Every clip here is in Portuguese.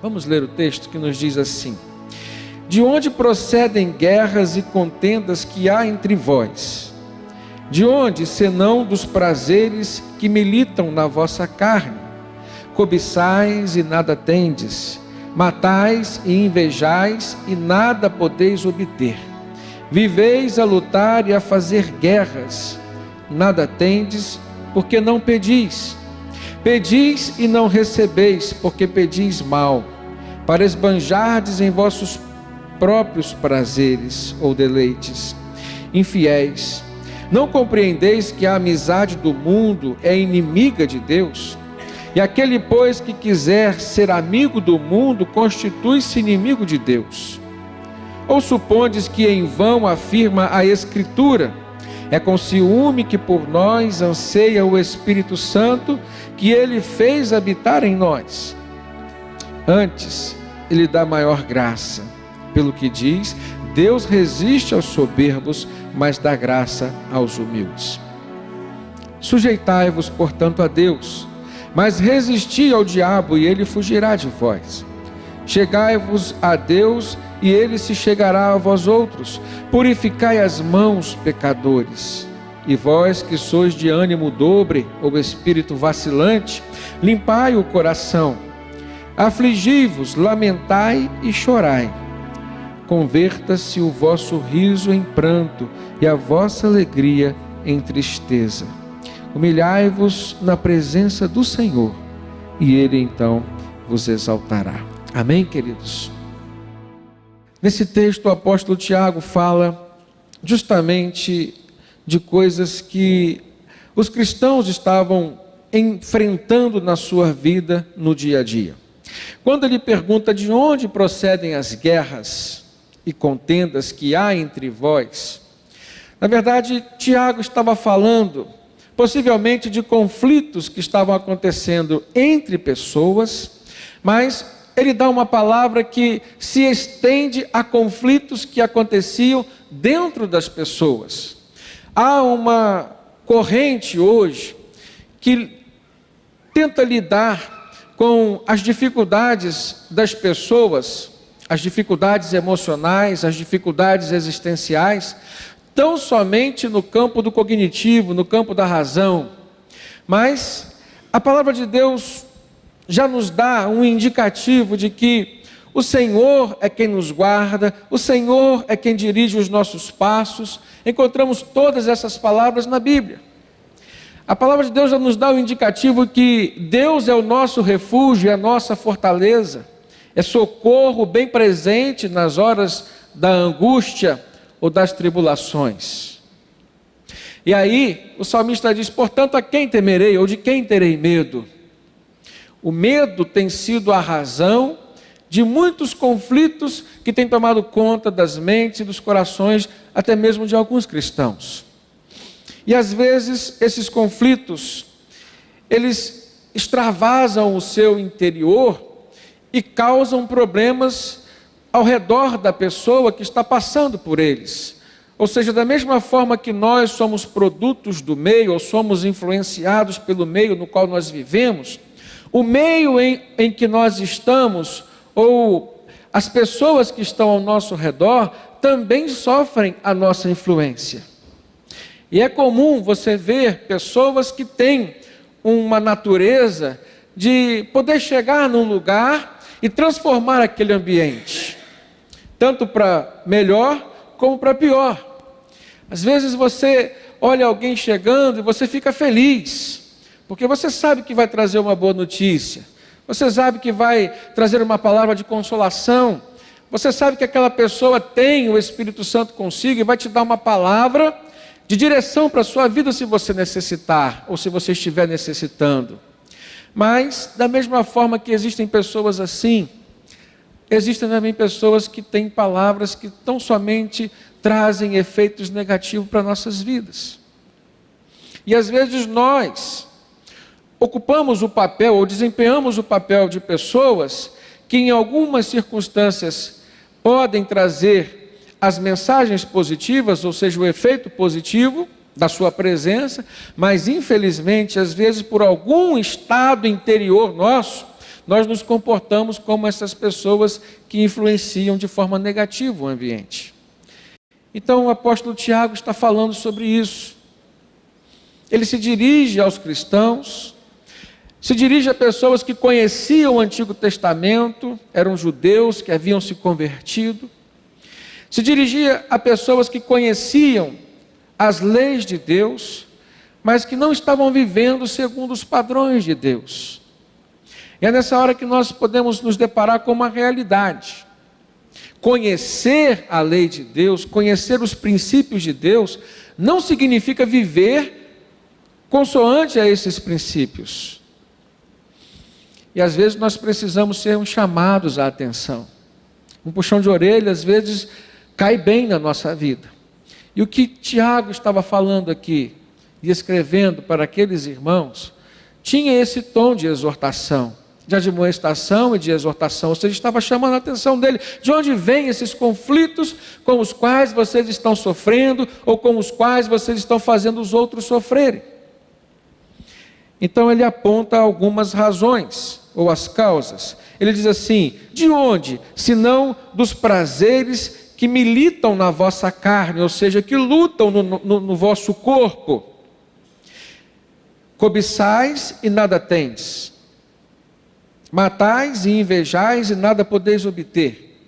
Vamos ler o texto que nos diz assim: de onde procedem guerras e contendas que há entre vós? De onde, senão dos prazeres que militam na vossa carne? Cobiçais e nada tendes, matais e invejais e nada podeis obter. Viveis a lutar e a fazer guerras, nada tendes, porque não pedis. Pedis e não recebeis, porque pedis mal, para esbanjardes em vossos próprios prazeres ou deleites. Infiéis, não compreendeis que a amizade do mundo é inimiga de Deus? E aquele, pois, que quiser ser amigo do mundo, constitui-se inimigo de Deus. Ou supondes que em vão afirma a Escritura: é com ciúme que por nós anseia o Espírito Santo, que ele fez habitar em nós? Antes, ele dá maior graça. Pelo que diz, Deus resiste aos soberbos, mas dá graça aos humildes. Sujeitai-vos, portanto, a Deus, mas resisti ao diabo, e ele fugirá de vós. Chegai-vos a Deus, e ele se chegará a vós outros. Purificai as mãos, pecadores. E vós que sois de ânimo dobre, ou espírito vacilante, limpai o coração. Afligi-vos, lamentai e chorai. Converta-se o vosso riso em pranto, e a vossa alegria em tristeza. Humilhai-vos na presença do Senhor, e ele então vos exaltará. Amém, queridos? Nesse texto, o apóstolo Tiago fala justamente de coisas que os cristãos estavam enfrentando na sua vida no dia a dia. Quando ele pergunta de onde procedem as guerras e contendas que há entre vós, na verdade, Tiago estava falando possivelmente de conflitos que estavam acontecendo entre pessoas, mas ele dá uma palavra que se estende a conflitos que aconteciam dentro das pessoas. Há uma corrente hoje que tenta lidar com as dificuldades das pessoas, as dificuldades emocionais, as dificuldades existenciais, tão somente no campo do cognitivo, no campo da razão. Mas a palavra de Deus já nos dá um indicativo de que o Senhor é quem nos guarda, o Senhor é quem dirige os nossos passos. Encontramos todas essas palavras na Bíblia. A palavra de Deus já nos dá o indicativo que Deus é o nosso refúgio, é a nossa fortaleza, é socorro bem presente nas horas da angústia ou das tribulações. E aí o salmista diz: portanto, a quem temerei, ou de quem terei medo? O medo tem sido a razão de muitos conflitos que têm tomado conta das mentes e dos corações, até mesmo de alguns cristãos. E às vezes esses conflitos, eles extravasam o seu interior e causam problemas ao redor da pessoa que está passando por eles. Ou seja, da mesma forma que nós somos produtos do meio, ou somos influenciados pelo meio no qual nós vivemos, o meio em que nós estamos, ou as pessoas que estão ao nosso redor, também sofrem a nossa influência. E é comum você ver pessoas que têm uma natureza de poder chegar num lugar e transformar aquele ambiente, tanto para melhor como para pior. Às vezes você olha alguém chegando e você fica feliz, porque você sabe que vai trazer uma boa notícia, você sabe que vai trazer uma palavra de consolação, você sabe que aquela pessoa tem o Espírito Santo consigo e vai te dar uma palavra de direção para a sua vida se você necessitar, ou se você estiver necessitando. Mas, da mesma forma que existem pessoas assim, existem também pessoas que têm palavras que tão somente trazem efeitos negativos para nossas vidas. E às vezes nós ocupamos o papel, ou desempenhamos o papel de pessoas que em algumas circunstâncias podem trazer as mensagens positivas, ou seja, o efeito positivo da sua presença, mas infelizmente, às vezes por algum estado interior nosso, nós nos comportamos como essas pessoas que influenciam de forma negativa o ambiente. Então o apóstolo Tiago está falando sobre isso. Ele se dirige aos cristãos, se dirige a pessoas que conheciam o Antigo Testamento, eram judeus que haviam se convertido, se dirigia a pessoas que conheciam as leis de Deus, mas que não estavam vivendo segundo os padrões de Deus. E é nessa hora que nós podemos nos deparar com uma realidade. Conhecer a lei de Deus, conhecer os princípios de Deus, não significa viver consoante a esses princípios. E às vezes nós precisamos ser chamados à atenção. Um puxão de orelha, às vezes, cai bem na nossa vida. E o que Tiago estava falando aqui, e escrevendo para aqueles irmãos, tinha esse tom de exortação, de admoestação e de exortação. Ou seja, estava chamando a atenção dele. De onde vêm esses conflitos com os quais vocês estão sofrendo, ou com os quais vocês estão fazendo os outros sofrerem? Então ele aponta algumas razões, ou as causas. Ele diz assim: de onde, senão dos prazeres que militam na vossa carne, ou seja, que lutam no vosso corpo? Cobiçais e nada tendes, matais e invejais e nada podeis obter,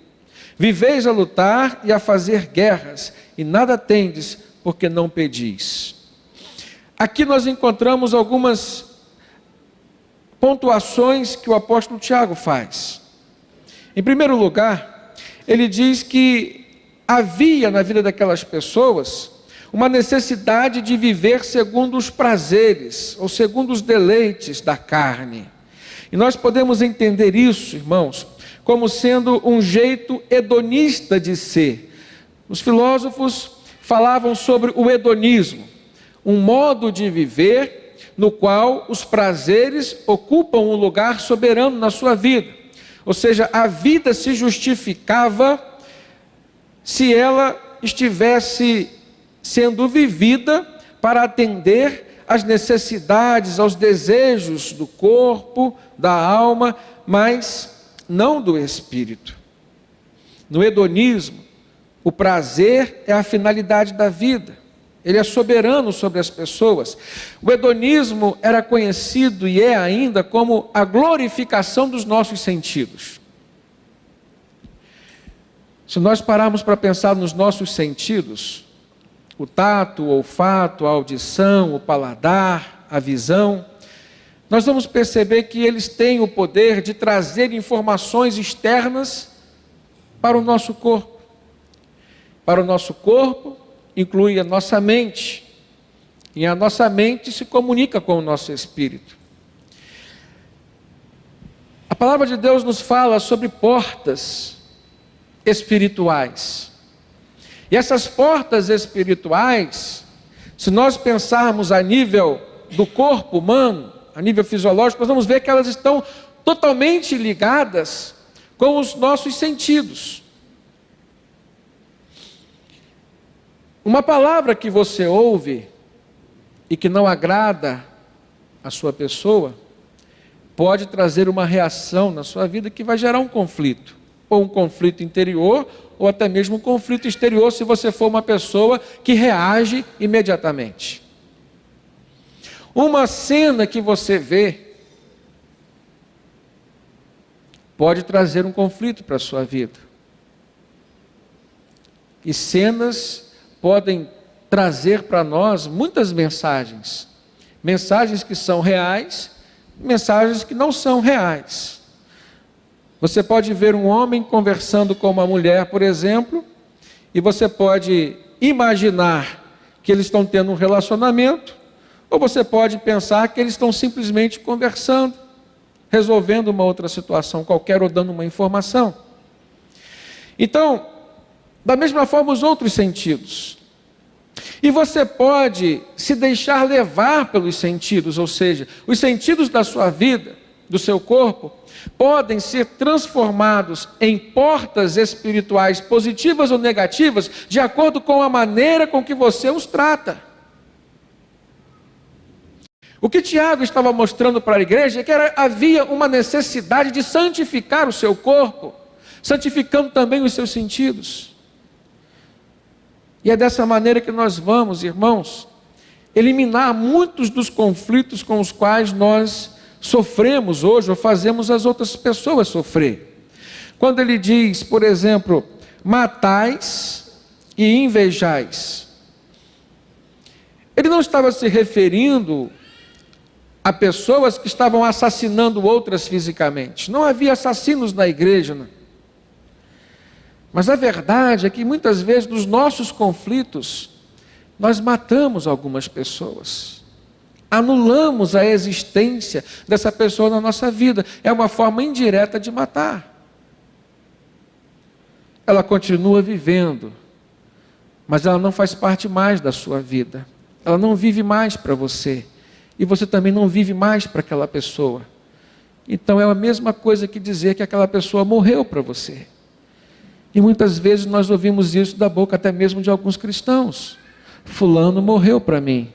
viveis a lutar e a fazer guerras e nada tendes, porque não pedis. Aqui nós encontramos algumas pontuações que o apóstolo Tiago faz. Em primeiro lugar, ele diz que havia na vida daquelas pessoas uma necessidade de viver segundo os prazeres, ou segundo os deleites da carne. E nós podemos entender isso, irmãos, como sendo um jeito hedonista de ser. Os filósofos falavam sobre o hedonismo, um modo de viver no qual os prazeres ocupam um lugar soberano na sua vida. Ou seja, a vida se justificava se ela estivesse sendo vivida para atender às necessidades, aos desejos do corpo, da alma, mas não do espírito. No hedonismo, o prazer é a finalidade da vida. Ele é soberano sobre as pessoas. O hedonismo era conhecido e é ainda como a glorificação dos nossos sentidos. Se nós pararmos para pensar nos nossos sentidos, o tato, o olfato, a audição, o paladar, a visão, nós vamos perceber que eles têm o poder de trazer informações externas para o nosso corpo. Para o nosso corpo, inclui a nossa mente, e a nossa mente se comunica com o nosso espírito. A palavra de Deus nos fala sobre portas espirituais. E essas portas espirituais, se nós pensarmos a nível do corpo humano, a nível fisiológico, nós vamos ver que elas estão totalmente ligadas com os nossos sentidos. Uma palavra que você ouve e que não agrada a sua pessoa, pode trazer uma reação na sua vida que vai gerar um conflito. Ou um conflito interior, ou até mesmo um conflito exterior, se você for uma pessoa que reage imediatamente. Uma cena que você vê pode trazer um conflito para a sua vida. E cenas podem trazer para nós muitas mensagens. Mensagens que são reais, mensagens que não são reais. Você pode ver um homem conversando com uma mulher, por exemplo, e você pode imaginar que eles estão tendo um relacionamento, ou você pode pensar que eles estão simplesmente conversando, resolvendo uma outra situação qualquer ou dando uma informação. Então, da mesma forma os outros sentidos. E você pode se deixar levar pelos sentidos, ou seja, os sentidos da sua vida, do seu corpo, podem ser transformados em portas espirituais positivas ou negativas, de acordo com a maneira com que você os trata. O que Tiago estava mostrando para a igreja é que havia uma necessidade de santificar o seu corpo, santificando também os seus sentidos. E é dessa maneira que nós vamos, irmãos, eliminar muitos dos conflitos com os quais nós sofremos hoje, ou fazemos as outras pessoas sofrer. Quando ele diz, por exemplo, matais e invejais, ele não estava se referindo a pessoas que estavam assassinando outras fisicamente. Não havia assassinos na igreja, não. Mas a verdade é que muitas vezes nos nossos conflitos, nós matamos algumas pessoas. Anulamos a existência dessa pessoa na nossa vida. É uma forma indireta de matar. Ela continua vivendo, mas ela não faz parte mais da sua vida. Ela não vive mais para você. E você também não vive mais para aquela pessoa. Então é a mesma coisa que dizer que aquela pessoa morreu para você. E muitas vezes nós ouvimos isso da boca até mesmo de alguns cristãos. Fulano morreu para mim.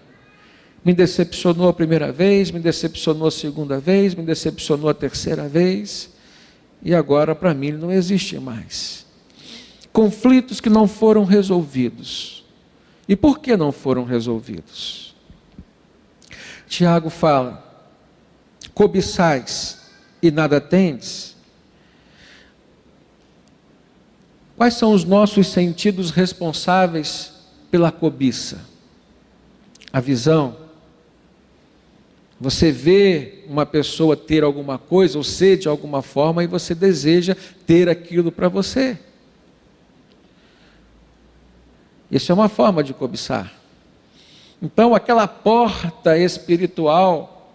Me decepcionou a primeira vez, me decepcionou a segunda vez, me decepcionou a terceira vez. E agora para mim ele não existe mais. Conflitos que não foram resolvidos. E por que não foram resolvidos? Tiago fala: cobiçais e nada tendes. Quais são os nossos sentidos responsáveis pela cobiça? A visão. Você vê uma pessoa ter alguma coisa, ou ser de alguma forma, e você deseja ter aquilo para você. Isso é uma forma de cobiçar. Então, aquela porta espiritual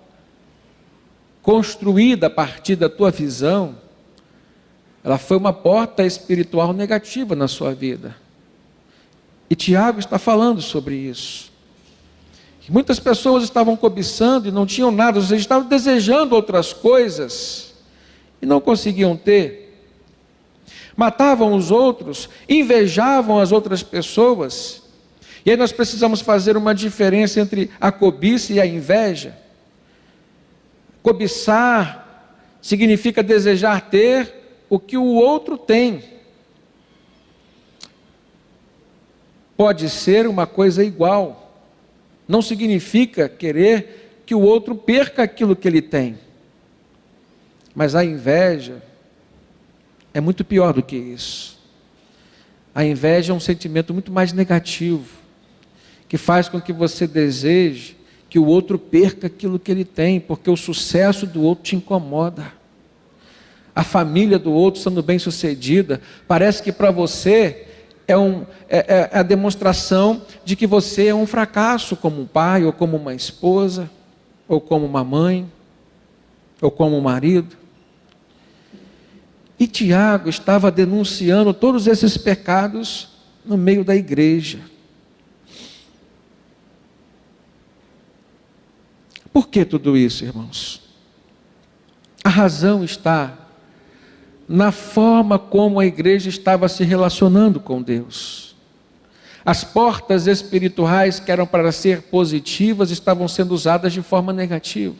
construída a partir da tua visão, ela foi uma porta espiritual negativa na sua vida. E Tiago está falando sobre isso. Que muitas pessoas estavam cobiçando e não tinham nada, ou seja, estavam desejando outras coisas e não conseguiam ter. Matavam os outros, invejavam as outras pessoas. E aí nós precisamos fazer uma diferença entre a cobiça e a inveja. Cobiçar significa desejar ter o que o outro tem. Pode ser uma coisa igual. Não significa querer que o outro perca aquilo que ele tem. Mas a inveja é muito pior do que isso. A inveja é um sentimento muito mais negativo, que faz com que você deseje que o outro perca aquilo que ele tem, porque o sucesso do outro te incomoda. A família do outro sendo bem sucedida, parece que para você é a demonstração de que você é um fracasso como um pai, ou como uma esposa, ou como uma mãe, ou como um marido. E Tiago estava denunciando todos esses pecados no meio da igreja. Por que tudo isso, irmãos? A razão está na forma como a igreja estava se relacionando com Deus. As portas espirituais que eram para ser positivas estavam sendo usadas de forma negativa.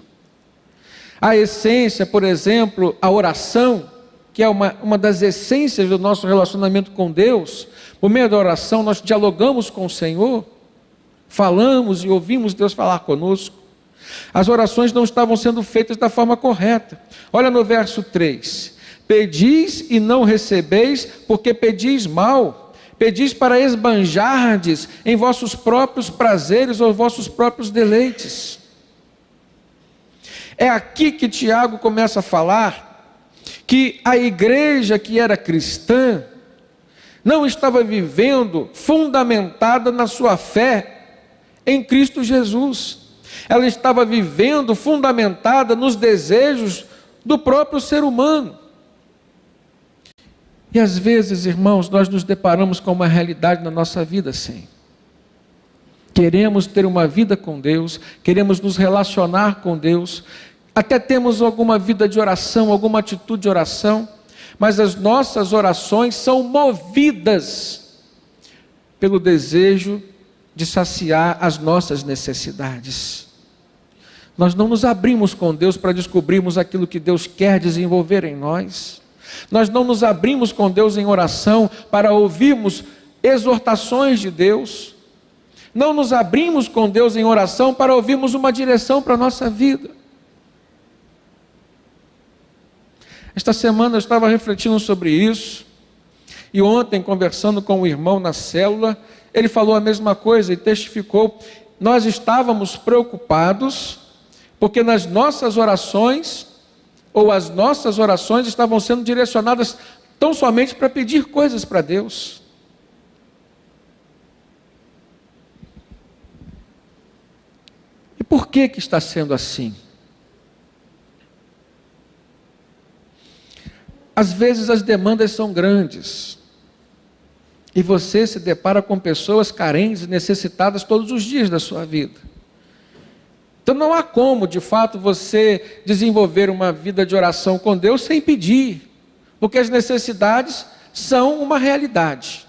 A essência, por exemplo, a oração, que é uma das essências do nosso relacionamento com Deus. Por meio da oração nós dialogamos com o Senhor, falamos e ouvimos Deus falar conosco. As orações não estavam sendo feitas da forma correta. Olha no verso 3: pedis e não recebeis, porque pedis mal. Pedis para esbanjardes em vossos próprios prazeres ou vossos próprios deleites. É aqui que Tiago começa a falar que a igreja que era cristã não estava vivendo fundamentada na sua fé em Cristo Jesus. Ela estava vivendo fundamentada nos desejos do próprio ser humano. E às vezes, irmãos, nós nos deparamos com uma realidade na nossa vida assim. Queremos ter uma vida com Deus, queremos nos relacionar com Deus, até temos alguma vida de oração, alguma atitude de oração, mas as nossas orações são movidas pelo desejo de saciar as nossas necessidades. Nós não nos abrimos com Deus para descobrirmos aquilo que Deus quer desenvolver em nós. Nós não nos abrimos com Deus em oração para ouvirmos exortações de Deus. Não nos abrimos com Deus em oração para ouvirmos uma direção para a nossa vida. Esta semana eu estava refletindo sobre isso. E ontem, conversando com o irmão na célula, ele falou a mesma coisa e testificou. Nós estávamos preocupados porque nas nossas orações, ou as nossas orações estavam sendo direcionadas tão somente para pedir coisas para Deus. E por que está sendo assim? Às vezes as demandas são grandes. E você se depara com pessoas carentes e necessitadas todos os dias da sua vida. Então não há como, de fato, você desenvolver uma vida de oração com Deus sem pedir. Porque as necessidades são uma realidade.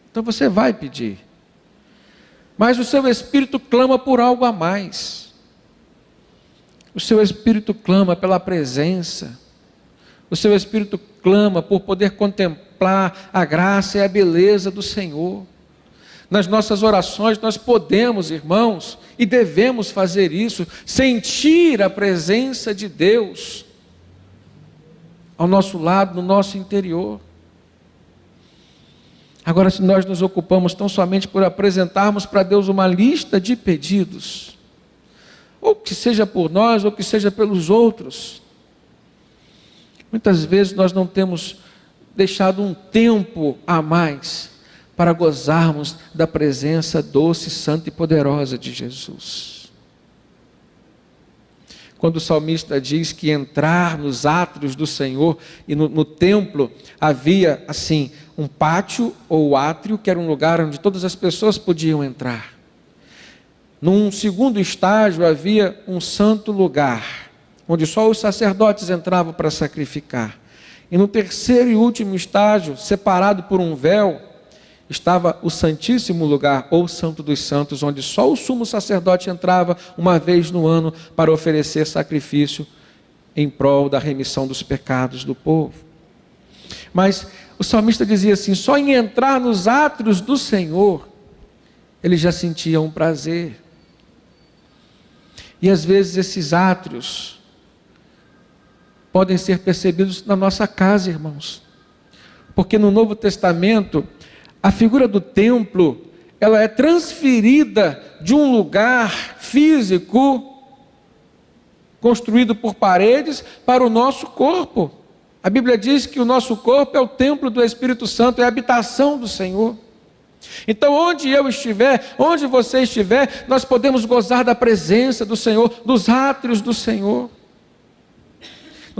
Então você vai pedir. Mas o seu espírito clama por algo a mais. O seu espírito clama pela presença. O seu espírito clama por poder contemplar a graça e a beleza do Senhor. Nas nossas orações nós podemos, irmãos, e devemos fazer isso, sentir a presença de Deus ao nosso lado, no nosso interior. Agora, se nós nos ocupamos tão somente por apresentarmos para Deus uma lista de pedidos, ou que seja por nós, ou que seja pelos outros, muitas vezes nós não temos deixado um tempo a mais para gozarmos da presença doce, santa e poderosa de Jesus. Quando o salmista diz que entrar nos átrios do Senhor, e no templo havia assim um pátio ou átrio, que era um lugar onde todas as pessoas podiam entrar. Num segundo estágio havia um santo lugar, onde só os sacerdotes entravam para sacrificar. E no terceiro e último estágio, separado por um véu, estava o Santíssimo Lugar, ou Santo dos Santos, onde só o sumo sacerdote entrava uma vez no ano para oferecer sacrifício em prol da remissão dos pecados do povo. Mas o salmista dizia assim, só em entrar nos átrios do Senhor, ele já sentia um prazer. E às vezes esses átrios podem ser percebidos na nossa casa, irmãos. Porque no Novo Testamento, a figura do templo, ela é transferida de um lugar físico, construído por paredes, para o nosso corpo. A Bíblia diz que o nosso corpo é o templo do Espírito Santo, é a habitação do Senhor. Então, onde eu estiver, onde você estiver, nós podemos gozar da presença do Senhor, dos átrios do Senhor.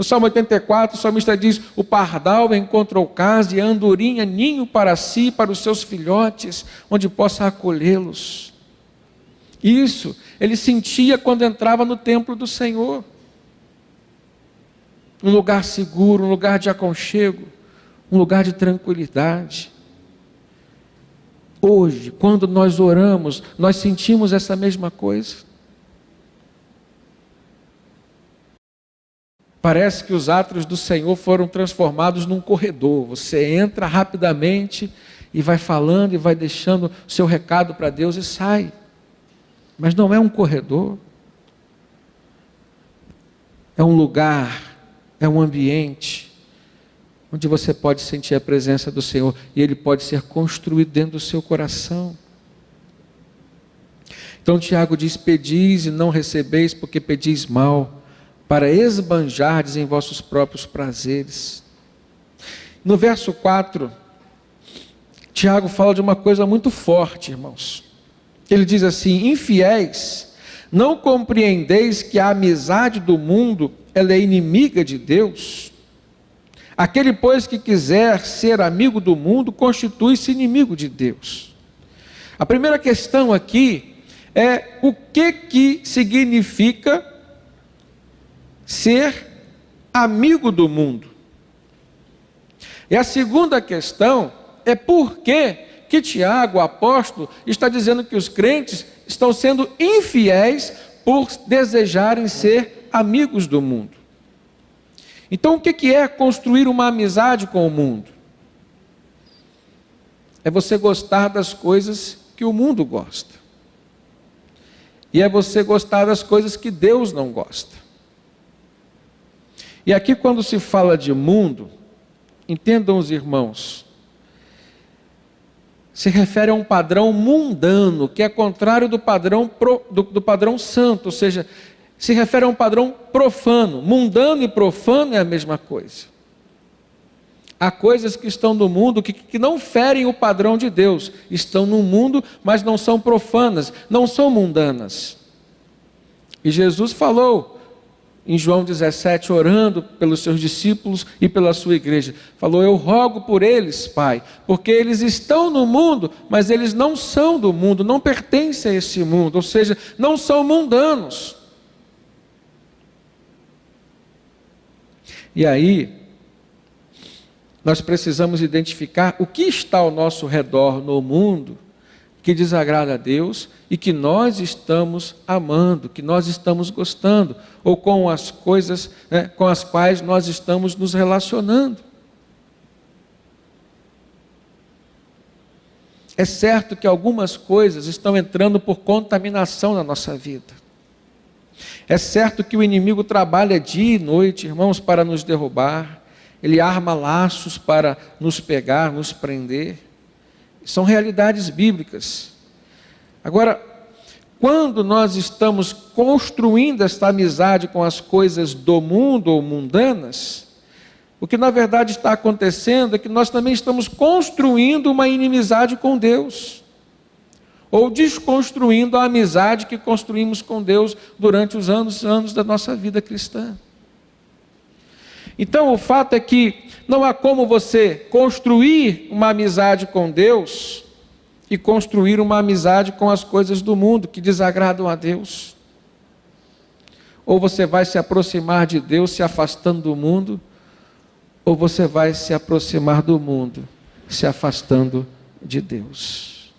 No Salmo 84, o salmista diz, o pardal encontrou casa e a andorinha ninho para si e para os seus filhotes, onde possa acolhê-los. Isso ele sentia quando entrava no templo do Senhor. Um lugar seguro, um lugar de aconchego, um lugar de tranquilidade. Hoje, quando nós oramos, nós sentimos essa mesma coisa. Parece que os átrios do Senhor foram transformados num corredor. Você entra rapidamente e vai falando e vai deixando o seu recado para Deus e sai. Mas não é um corredor. É um lugar, é um ambiente onde você pode sentir a presença do Senhor e Ele pode ser construído dentro do seu coração. Então Tiago diz, pedis e não recebeis porque pedis mal, para esbanjardes em vossos próprios prazeres. No verso 4, Tiago fala de uma coisa muito forte, irmãos. Ele diz assim, infiéis, não compreendeis que a amizade do mundo, ela é inimiga de Deus? Aquele, pois, que quiser ser amigo do mundo, constitui-se inimigo de Deus. A primeira questão aqui é o que significa ser amigo do mundo. E a segunda questão é por que Tiago, o apóstolo, está dizendo que os crentes estão sendo infiéis por desejarem ser amigos do mundo. Então, o que é construir uma amizade com o mundo? É você gostar das coisas que o mundo gosta. E é você gostar das coisas que Deus não gosta. E aqui, quando se fala de mundo, entendam os irmãos, se refere a um padrão mundano, que é contrário do padrão, do padrão santo, ou seja, se refere a um padrão profano. Mundano e profano é a mesma coisa. Há coisas que estão no mundo que não ferem o padrão de Deus. Estão no mundo, mas não são profanas, não são mundanas. E Jesus falou em João 17, orando pelos seus discípulos e pela sua igreja. Falou: eu rogo por eles, Pai, porque eles estão no mundo, mas eles não são do mundo, não pertencem a esse mundo, ou seja, não são mundanos. E aí, nós precisamos identificar o que está ao nosso redor no mundo que desagrada a Deus e que nós estamos amando, que nós estamos gostando, ou com as coisas, com as quais nós estamos nos relacionando. É certo que algumas coisas estão entrando por contaminação na nossa vida. É certo que o inimigo trabalha dia e noite, irmãos, para nos derrubar. Ele arma laços para nos pegar, nos prender. São realidades bíblicas. Agora, quando nós estamos construindo esta amizade com as coisas do mundo ou mundanas, o que na verdade está acontecendo é que nós também estamos construindo uma inimizade com Deus, ou desconstruindo a amizade que construímos com Deus durante os anos da nossa vida cristã. Então, o fato é que não há como você construir uma amizade com Deus e construir uma amizade com as coisas do mundo que desagradam a Deus. Ou você vai se aproximar de Deus se afastando do mundo, ou você vai se aproximar do mundo se afastando de Deus.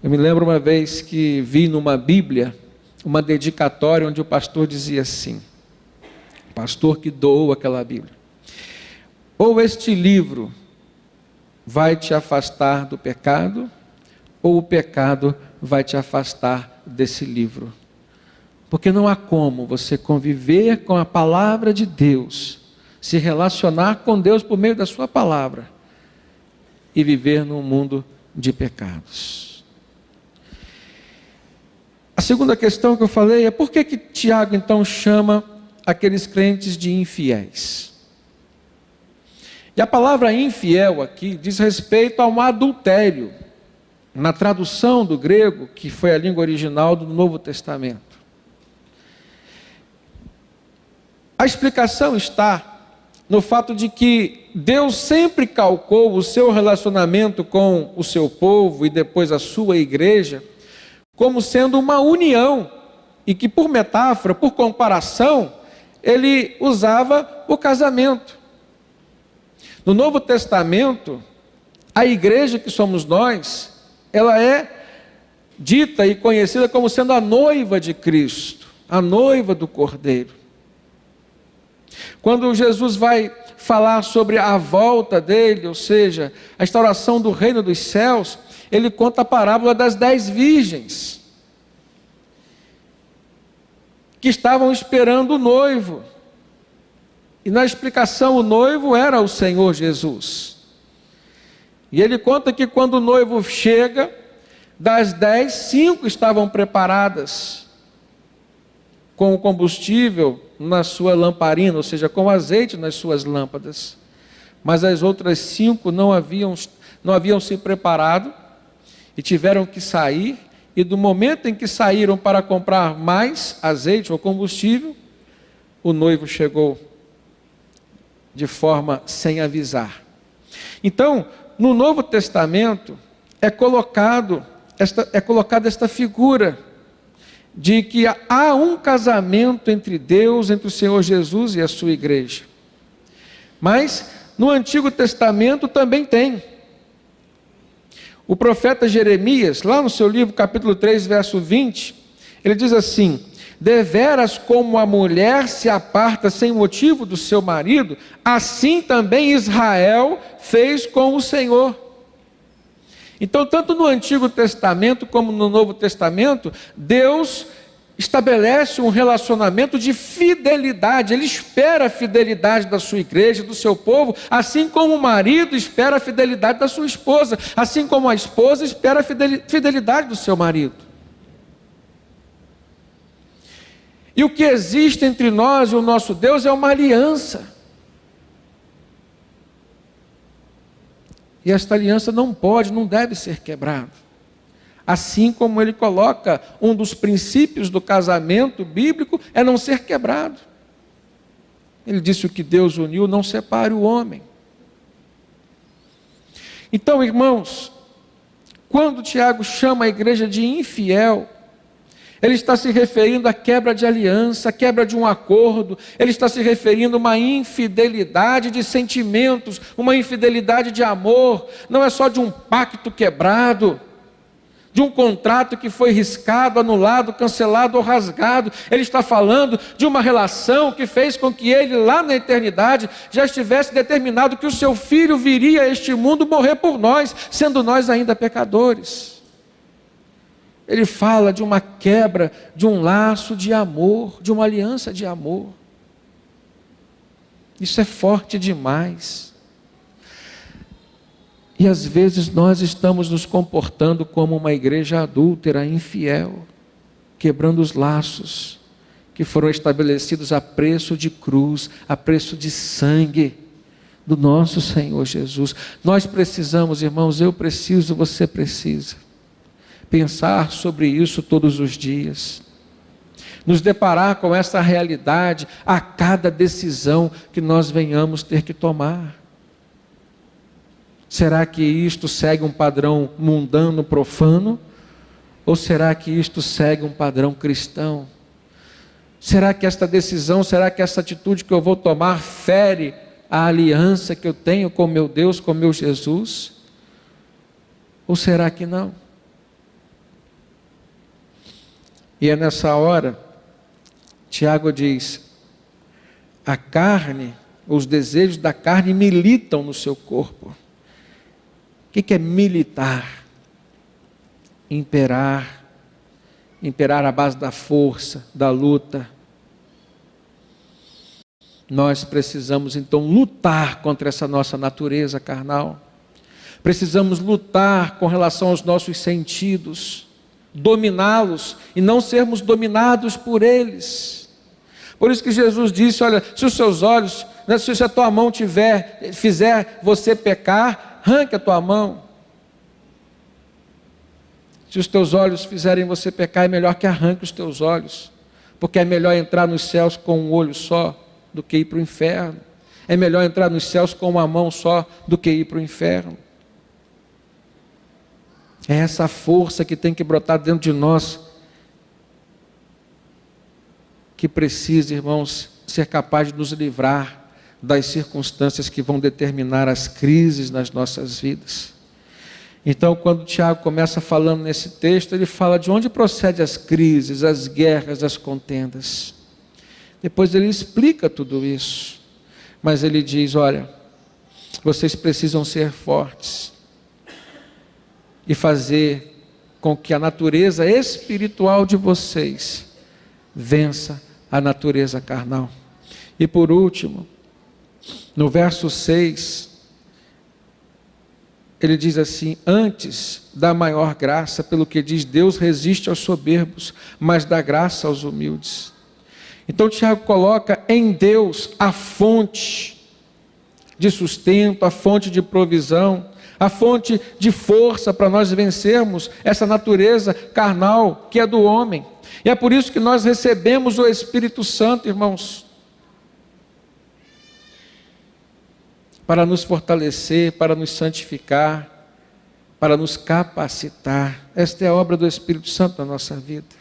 Eu me lembro uma vez que vi numa Bíblia uma dedicatória onde o pastor dizia assim, o pastor que doou aquela Bíblia: ou este livro vai te afastar do pecado, ou o pecado vai te afastar desse livro. Porque não há como você conviver com a palavra de Deus, se relacionar com Deus por meio da sua palavra e viver num mundo de pecados. A segunda questão que eu falei é por que Tiago então chama aqueles crentes de infiéis? E a palavra infiel aqui diz respeito a um adultério, na tradução do grego, que foi a língua original do Novo Testamento. A explicação está no fato de que Deus sempre calcou o seu relacionamento com o seu povo e depois a sua igreja como sendo uma união, e que por metáfora, por comparação, ele usava o casamento. No Novo Testamento, a igreja que somos nós, ela é dita e conhecida como sendo a noiva de Cristo, a noiva do Cordeiro. Quando Jesus vai falar sobre a volta dele, ou seja, a instauração do reino dos céus, ele conta a parábola das 10 virgens, que estavam esperando o noivo. E na explicação, o noivo era o Senhor Jesus. E ele conta que quando o noivo chega, das 10, 5 estavam preparadas com o combustível na sua lamparina, ou seja, com azeite nas suas lâmpadas. Mas as outras 5 não haviam se preparado e tiveram que sair. E do momento em que saíram para comprar mais azeite ou combustível, o noivo chegou de forma sem avisar. Então, no Novo Testamento é colocada esta figura de que há um casamento entre Deus, entre o Senhor Jesus e a sua igreja. Mas no Antigo Testamento também tem. O profeta Jeremias, lá no seu livro capítulo 3, verso 20, Ele diz assim: deveras como a mulher se aparta sem motivo do seu marido, assim também Israel fez com o Senhor. Então, tanto no Antigo Testamento como no Novo Testamento, Deus estabelece um relacionamento de fidelidade. Ele espera a fidelidade da sua igreja, do seu povo, assim como o marido espera a fidelidade da sua esposa, assim como a esposa espera a fidelidade do seu marido. E o que existe entre nós e o nosso Deus é uma aliança. E esta aliança não pode, não deve ser quebrada. Assim como ele coloca um dos princípios do casamento bíblico é não ser quebrado. Ele disse: o que Deus uniu, não separe o homem. Então, irmãos, quando Tiago chama a igreja de infiel, ele está se referindo à quebra de aliança, à quebra de um acordo. Ele está se referindo a uma infidelidade de sentimentos, uma infidelidade de amor. Não é só de um pacto quebrado, de um contrato que foi riscado, anulado, cancelado ou rasgado. Ele está falando de uma relação que fez com que ele, lá na eternidade, já estivesse determinado que o seu filho viria a este mundo morrer por nós, sendo nós ainda pecadores. Ele fala de uma quebra, de um laço de amor, de uma aliança de amor. Isso é forte demais. E às vezes nós estamos nos comportando como uma igreja adúltera, infiel, quebrando os laços que foram estabelecidos a preço de cruz, a preço de sangue do nosso Senhor Jesus. Nós precisamos, irmãos, eu preciso, você precisa pensar sobre isso todos os dias, nos deparar com essa realidade a cada decisão que nós venhamos ter que tomar. Será que isto segue um padrão mundano, profano? Ou será que isto segue um padrão cristão? Será que esta decisão, será que essa atitude que eu vou tomar fere a aliança que eu tenho com meu Deus, com meu Jesus? Ou será que não? E é nessa hora, Tiago diz: a carne, os desejos da carne militam no seu corpo. O que é militar? Imperar. Imperar à base da força, da luta. Nós precisamos então lutar contra essa nossa natureza carnal. Precisamos lutar com relação aos nossos sentidos, dominá-los e não sermos dominados por eles. Por isso que Jesus disse: olha, se os seus olhos, se a tua mão fizer você pecar, arranque a tua mão. Se os teus olhos fizerem você pecar, é melhor que arranque os teus olhos, porque é melhor entrar nos céus com um olho só do que ir para o inferno. É melhor entrar nos céus com uma mão só do que ir para o inferno. É essa força que tem que brotar dentro de nós, que precisa, irmãos, ser capaz de nos livrar das circunstâncias que vão determinar as crises nas nossas vidas. Então, quando Tiago começa falando nesse texto, ele fala de onde procedem as crises, as guerras, as contendas. Depois ele explica tudo isso, mas ele diz: olha, vocês precisam ser fortes e fazer com que a natureza espiritual de vocês vença a natureza carnal. E por último, no verso 6, ele diz assim: antes dá maior graça, pelo que diz, Deus resiste aos soberbos, mas dá graça aos humildes. Então Tiago coloca em Deus a fonte de sustento, a fonte de provisão, a fonte de força para nós vencermos essa natureza carnal que é do homem. E é por isso que nós recebemos o Espírito Santo, irmãos, para nos fortalecer, para nos santificar, para nos capacitar. Esta é a obra do Espírito Santo na nossa vida.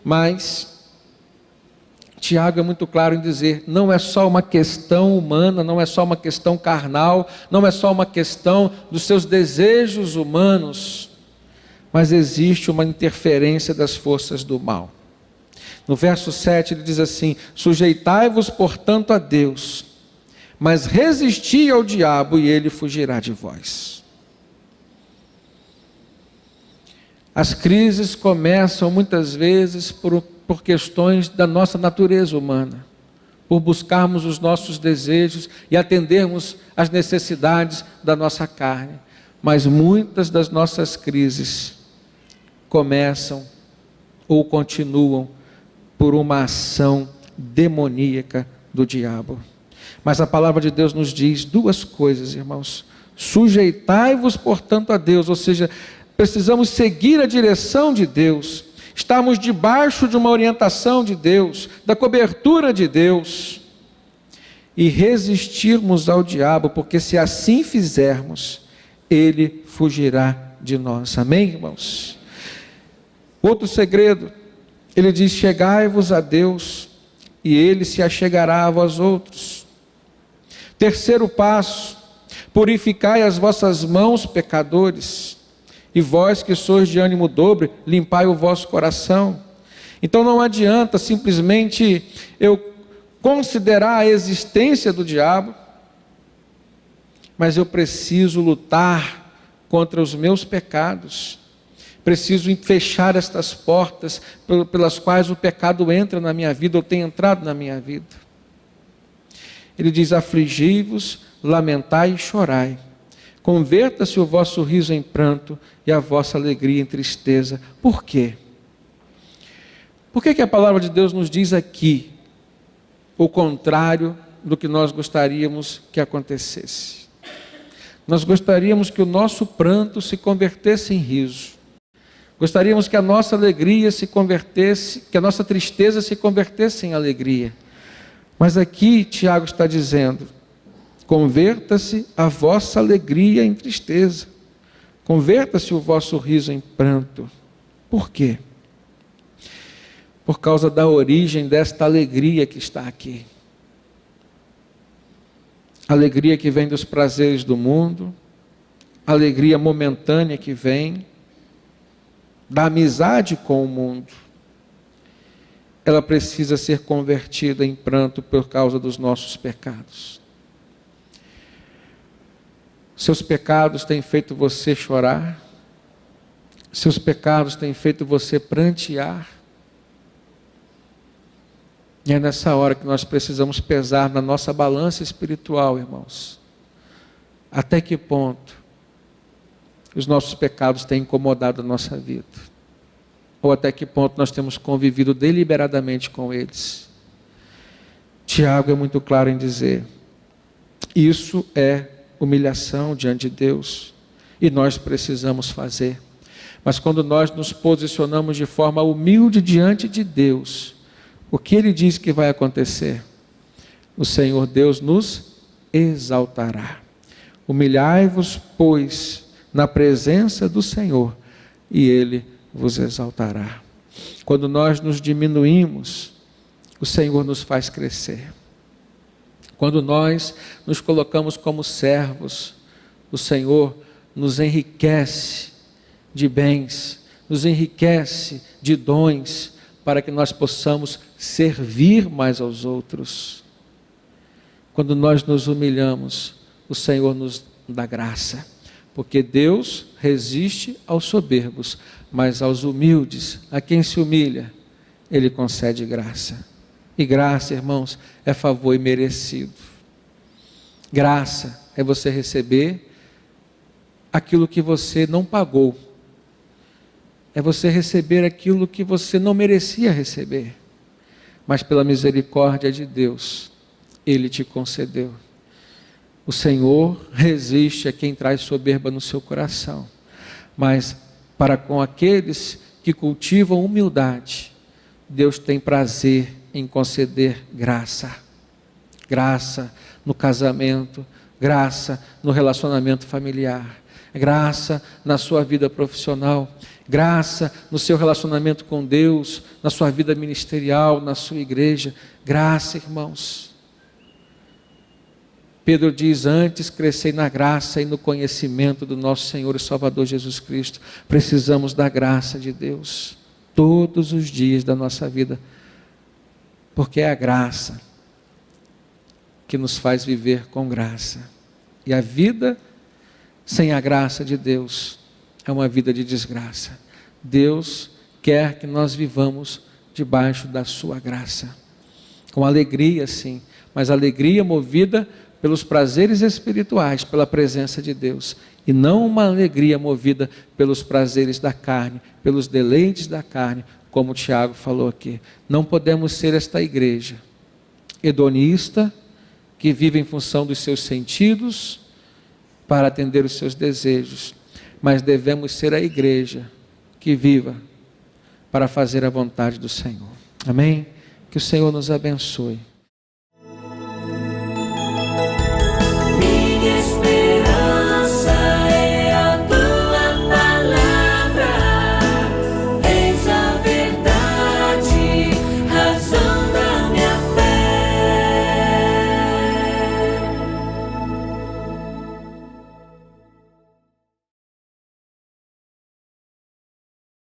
Mas Tiago é muito claro em dizer: não é só uma questão humana, não é só uma questão carnal, não é só uma questão dos seus desejos humanos, mas existe uma interferência das forças do mal. No verso 7 ele diz assim: sujeitai-vos, portanto, a Deus, mas resisti ao diabo e ele fugirá de vós. As crises começam muitas vezes por questões da nossa natureza humana, por buscarmos os nossos desejos e atendermos às necessidades da nossa carne. Mas muitas das nossas crises começam ou continuam por uma ação demoníaca do diabo. Mas a palavra de Deus nos diz duas coisas, irmãos: sujeitai-vos, portanto, a Deus, ou seja, precisamos seguir a direção de Deus, estarmos debaixo de uma orientação de Deus, da cobertura de Deus, e resistirmos ao diabo, porque se assim fizermos, ele fugirá de nós. Amém, irmãos? Outro segredo, ele diz: chegai-vos a Deus e ele se achegará a vós outros. Terceiro passo: purificai as vossas mãos, pecadores, e vós que sois de ânimo dobre, limpai o vosso coração. Então não adianta simplesmente eu considerar a existência do diabo, mas eu preciso lutar contra os meus pecados. Preciso fechar estas portas pelas quais o pecado entra na minha vida, ou tem entrado na minha vida. Ele diz: afligi-vos, lamentai e chorai. Converta-se o vosso riso em pranto e a vossa alegria em tristeza. Por quê? Por que a palavra de Deus nos diz aqui o contrário do que nós gostaríamos que acontecesse? Nós gostaríamos que o nosso pranto se convertesse em riso. Gostaríamos que a nossa alegria se convertesse, que a nossa tristeza se convertesse em alegria. Mas aqui Tiago está dizendo: converta-se a vossa alegria em tristeza. Converta-se o vosso riso em pranto. Por quê? Por causa da origem desta alegria que está aqui. Alegria que vem dos prazeres do mundo, alegria momentânea que vem da amizade com o mundo. Ela precisa ser convertida em pranto por causa dos nossos pecados. Seus pecados têm feito você chorar, seus pecados têm feito você prantear. E é nessa hora que nós precisamos pesar na nossa balança espiritual, irmãos. Até que ponto os nossos pecados têm incomodado a nossa vida? Ou até que ponto nós temos convivido deliberadamente com eles? Tiago é muito claro em dizer: isso é humilhação diante de Deus, e nós precisamos fazer. Mas quando nós nos posicionamos de forma humilde diante de Deus, o que Ele diz que vai acontecer? O Senhor Deus nos exaltará. Humilhai-vos, pois, na presença do Senhor, e Ele vos exaltará. Quando nós nos diminuímos, o Senhor nos faz crescer. Quando nós nos colocamos como servos, o Senhor nos enriquece de bens, nos enriquece de dons, para que nós possamos servir mais aos outros. Quando nós nos humilhamos, o Senhor nos dá graça, porque Deus resiste aos soberbos, mas aos humildes, a quem se humilha, Ele concede graça. E graça, irmãos, é favor imerecido. Graça é você receber aquilo que você não pagou. É você receber aquilo que você não merecia receber. Mas pela misericórdia de Deus, Ele te concedeu. O Senhor resiste a quem traz soberba no seu coração. Mas para com aqueles que cultivam humildade, Deus tem prazer em conceder graça. Graça no casamento, graça no relacionamento familiar, graça na sua vida profissional, graça no seu relacionamento com Deus, na sua vida ministerial, na sua igreja. Graça, irmãos. Pedro diz: antes crescei na graça e no conhecimento do nosso Senhor e Salvador Jesus Cristo. Precisamos da graça de Deus todos os dias da nossa vida, porque é a graça que nos faz viver com graça. E a vida sem a graça de Deus é uma vida de desgraça. Deus quer que nós vivamos debaixo da sua graça, com alegria sim, mas alegria movida pelos prazeres espirituais, pela presença de Deus, e não uma alegria movida pelos prazeres da carne, pelos deleites da carne, como o Tiago falou aqui. Não podemos ser esta igreja hedonista, que vive em função dos seus sentidos, para atender os seus desejos, mas devemos ser a igreja que viva para fazer a vontade do Senhor. Amém? Que o Senhor nos abençoe.